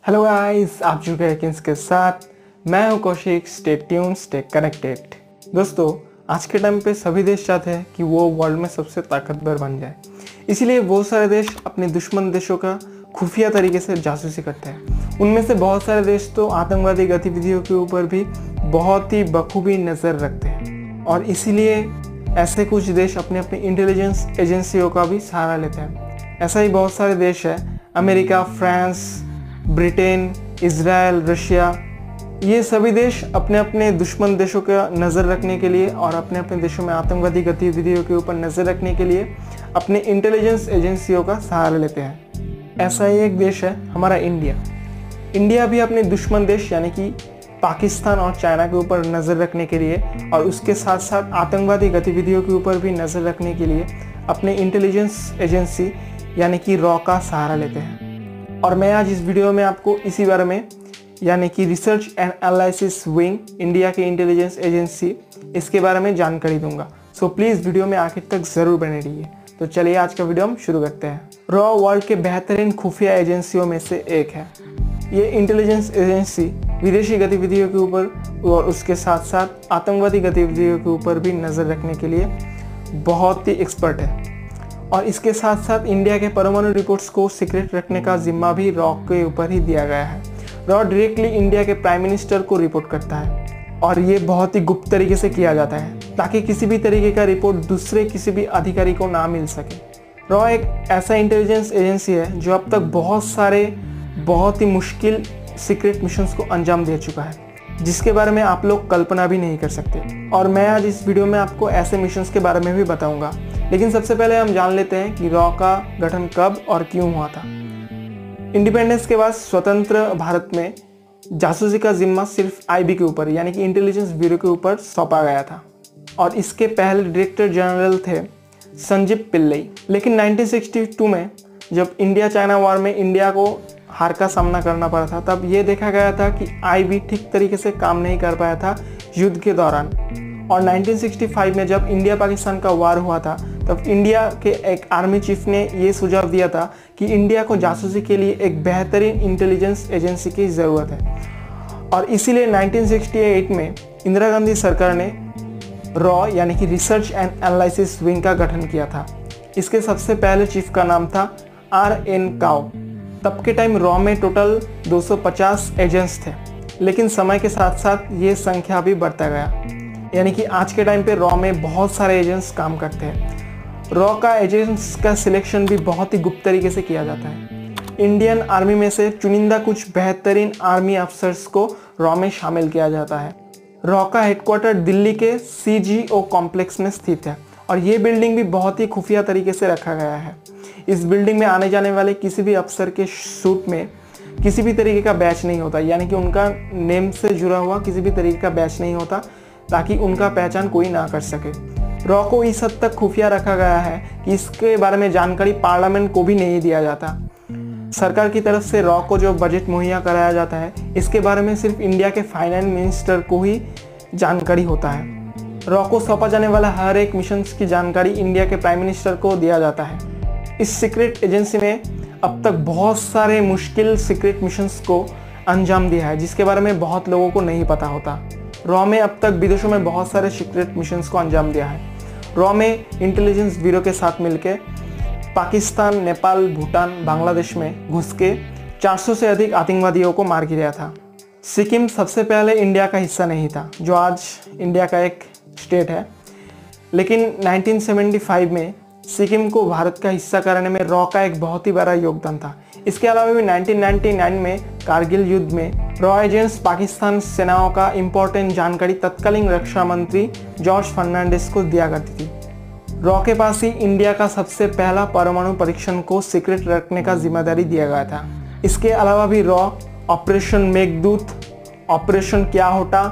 Hello guys, आप जुड़ गए किन्स के साथ। मैं हूं Kaushik. Stay tune, stay connected. दोस्तों, आज के टाइम पे सभी देश चाहते हैं कि वो वर्ल्ड में सबसे ताकतवर बन जाए। इसीलिए बहुत सारे देश अपने दुश्मन देशों का खुफिया तरीके से जासूसी करते हैं। उनमें से बहुत सारे देश तो आतंकवादी गतिविधियों के ऊपर भी बहुत ही बखूबी नज़र रखते हैं, और इसीलिए ऐसे कुछ देश अपने अपने इंटेलिजेंस एजेंसियों का भी सहारा लेते हैं। ऐसा ही बहुत सारे देश है, America, France, Britain, Israel, Russia. ये सभी देश अपने अपने दुश्मन देशों का नज़र रखने के लिए और अपने अपने देशों में आतंकवादी गतिविधियों के ऊपर नज़र रखने के लिए अपने इंटेलिजेंस एजेंसियों का सहारा लेते हैं। ऐसा ही एक देश है हमारा इंडिया। इंडिया भी अपने दुश्मन देश यानी कि पाकिस्तान और चाइना के ऊपर नज़र रखने के लिए और उसके साथ साथ आतंकवादी गतिविधियों के ऊपर भी नज़र रखने के लिए अपने इंटेलिजेंस एजेंसी यानी कि रॉ का सहारा लेते हैं। और मैं आज इस वीडियो में आपको इसी बारे में यानी कि research and analysis wing, India के इंटेलिजेंस एजेंसी, इसके बारे में जानकारी दूंगा। सो प्लीज़ वीडियो में आखिर तक ज़रूर बने रहिए। तो चलिए आज का वीडियो हम शुरू करते हैं। रॉ वर्ल्ड के बेहतरीन खुफिया एजेंसियों में से एक है। ये इंटेलिजेंस एजेंसी विदेशी गतिविधियों के ऊपर और उसके साथ साथ आतंकवादी गतिविधियों के ऊपर भी नज़र रखने के लिए बहुत ही एक्सपर्ट है। और इसके साथ साथ इंडिया के परमाणु रिपोर्ट्स को सीक्रेट रखने का जिम्मा भी रॉ के ऊपर ही दिया गया है। रॉ डायरेक्टली इंडिया के प्राइम मिनिस्टर को रिपोर्ट करता है और ये बहुत ही गुप्त तरीके से किया जाता है ताकि किसी भी तरीके का रिपोर्ट दूसरे किसी भी अधिकारी को ना मिल सके। रॉ एक ऐसा इंटेलिजेंस एजेंसी है जो अब तक बहुत सारे बहुत ही मुश्किल सीक्रेट मिशंस को अंजाम दे चुका है, जिसके बारे में आप लोग कल्पना भी नहीं कर सकते। और मैं आज इस वीडियो में आपको ऐसे मिशंस के बारे में भी बताऊंगा। लेकिन सबसे पहले हम जान लेते हैं कि रॉ का गठन कब और क्यों हुआ था। इंडिपेंडेंस के बाद स्वतंत्र भारत में जासूसी का जिम्मा सिर्फ आईबी के ऊपर यानी कि इंटेलिजेंस ब्यूरो के ऊपर सौंपा गया था और इसके पहले डायरेक्टर जनरल थे संजीव पिल्लई। लेकिन 1962 में जब इंडिया चाइना वॉर में इंडिया को हार का सामना करना पड़ा था, तब ये देखा गया था कि आईबी ठीक तरीके से काम नहीं कर पाया था युद्ध के दौरान। और 1965 में जब इंडिया पाकिस्तान का वार हुआ था, तब इंडिया के एक आर्मी चीफ ने ये सुझाव दिया था कि इंडिया को जासूसी के लिए एक बेहतरीन इंटेलिजेंस एजेंसी की ज़रूरत है। और इसीलिए 1968 में इंदिरा गांधी सरकार ने रॉ यानी कि रिसर्च एंड एनालिसिस विंग का गठन किया था। इसके सबसे पहले चीफ का नाम था RN काओ। तब के टाइम रॉ में टोटल 250 एजेंट्स थे, लेकिन समय के साथ साथ ये संख्या भी बढ़ता गया, यानी कि आज के टाइम पे रॉ में बहुत सारे एजेंट्स काम करते हैं। रॉ का एजेंट्स का सिलेक्शन भी बहुत ही गुप्त तरीके से किया जाता है। इंडियन आर्मी में से चुनिंदा कुछ बेहतरीन आर्मी अफसर्स को रॉ में शामिल किया जाता है। रॉ का हेडक्वार्टर दिल्ली के CGO कॉम्प्लेक्स में स्थित है और ये बिल्डिंग भी बहुत ही खुफिया तरीके से रखा गया है। इस बिल्डिंग में आने जाने वाले किसी भी अफसर के सूट में किसी भी तरीके का बैच नहीं होता, यानी कि उनका नेम से जुड़ा हुआ किसी भी तरीके का बैच नहीं होता, ताकि उनका पहचान कोई ना कर सके। रॉ को इस हद तक खुफिया रखा गया है कि इसके बारे में जानकारी पार्लियामेंट को भी नहीं दिया जाता। सरकार की तरफ से रॉ को जो बजट मुहैया कराया जाता है, इसके बारे में सिर्फ इंडिया के फाइनेंस मिनिस्टर को ही जानकारी होता है। रॉ को सौंपा जाने वाला हर एक मिशन की जानकारी इंडिया के प्राइम मिनिस्टर को दिया जाता है। इस सीक्रेट एजेंसी में अब तक बहुत सारे मुश्किल सीक्रेट मिशंस को अंजाम दिया है, जिसके बारे में बहुत लोगों को नहीं पता होता। रॉ में अब तक विदेशों में बहुत सारे सीक्रेट मिशंस को अंजाम दिया है। रॉ में इंटेलिजेंस ब्यूरो के साथ मिलकर पाकिस्तान, नेपाल, भूटान, बांग्लादेश में घुस के 400 से अधिक आतंकवादियों को मार गिराया था। सिक्किम सबसे पहले इंडिया का हिस्सा नहीं था, जो आज इंडिया का एक स्टेट है, लेकिन 1975 में सिक्किम को भारत का हिस्सा कराने में रॉ का एक बहुत ही बड़ा योगदान था। इसके अलावा भी 1999 में कारगिल युद्ध में रॉ एजेंट्स पाकिस्तान सेनाओं का इम्पोर्टेंट जानकारी तत्कालीन रक्षा मंत्री जॉर्ज फर्नांडिस को दिया करती थी। रॉ के पास ही इंडिया का सबसे पहला परमाणु परीक्षण को सीक्रेट रखने का जिम्मेदारी दिया गया था। इसके अलावा भी रॉ ऑपरेशन मेघदूत, ऑपरेशन क्या होता,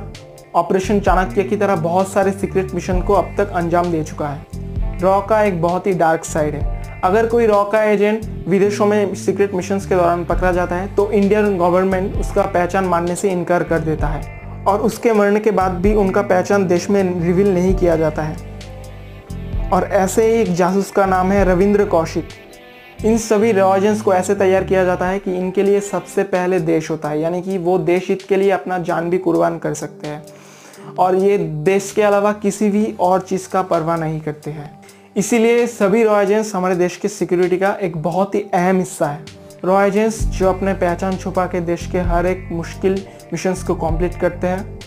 ऑपरेशन चाणक्य की तरह बहुत सारे सीक्रेट मिशन को अब तक अंजाम दे चुका है। रॉ का एक बहुत ही डार्क साइड है। अगर कोई रॉ का एजेंट विदेशों में सीक्रेट मिशंस के दौरान पकड़ा जाता है, तो इंडियन गवर्नमेंट उसका पहचान मानने से इनकार कर देता है और उसके मरने के बाद भी उनका पहचान देश में रिवील नहीं किया जाता है। और ऐसे ही एक जासूस का नाम है रविंद्र कौशिक। इन सभी रिवॉर्जेंस को ऐसे तैयार किया जाता है कि इनके लिए सबसे पहले देश होता है, यानी कि वो देश हित के लिए अपना जान भी कुर्बान कर सकते हैं और ये देश के अलावा किसी भी और चीज़ का परवाह नहीं करते हैं। इसीलिए सभी रॉ एजेंट्स हमारे देश के सिक्योरिटी का एक बहुत ही अहम हिस्सा है। रॉ एजेंट्स जो अपने पहचान छुपा के देश के हर एक मुश्किल मिशंस को कंप्लीट करते हैं,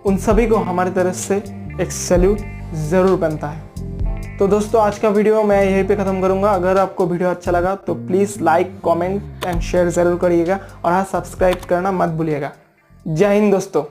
उन सभी को हमारी तरफ से एक सैल्यूट ज़रूर बनता है। तो दोस्तों, आज का वीडियो मैं यहीं पे ख़त्म करूंगा। अगर आपको वीडियो अच्छा लगा तो please like, comment and share ज़रूर करिएगा और हाँ, सब्सक्राइब करना मत भूलिएगा। जय हिंद दोस्तों।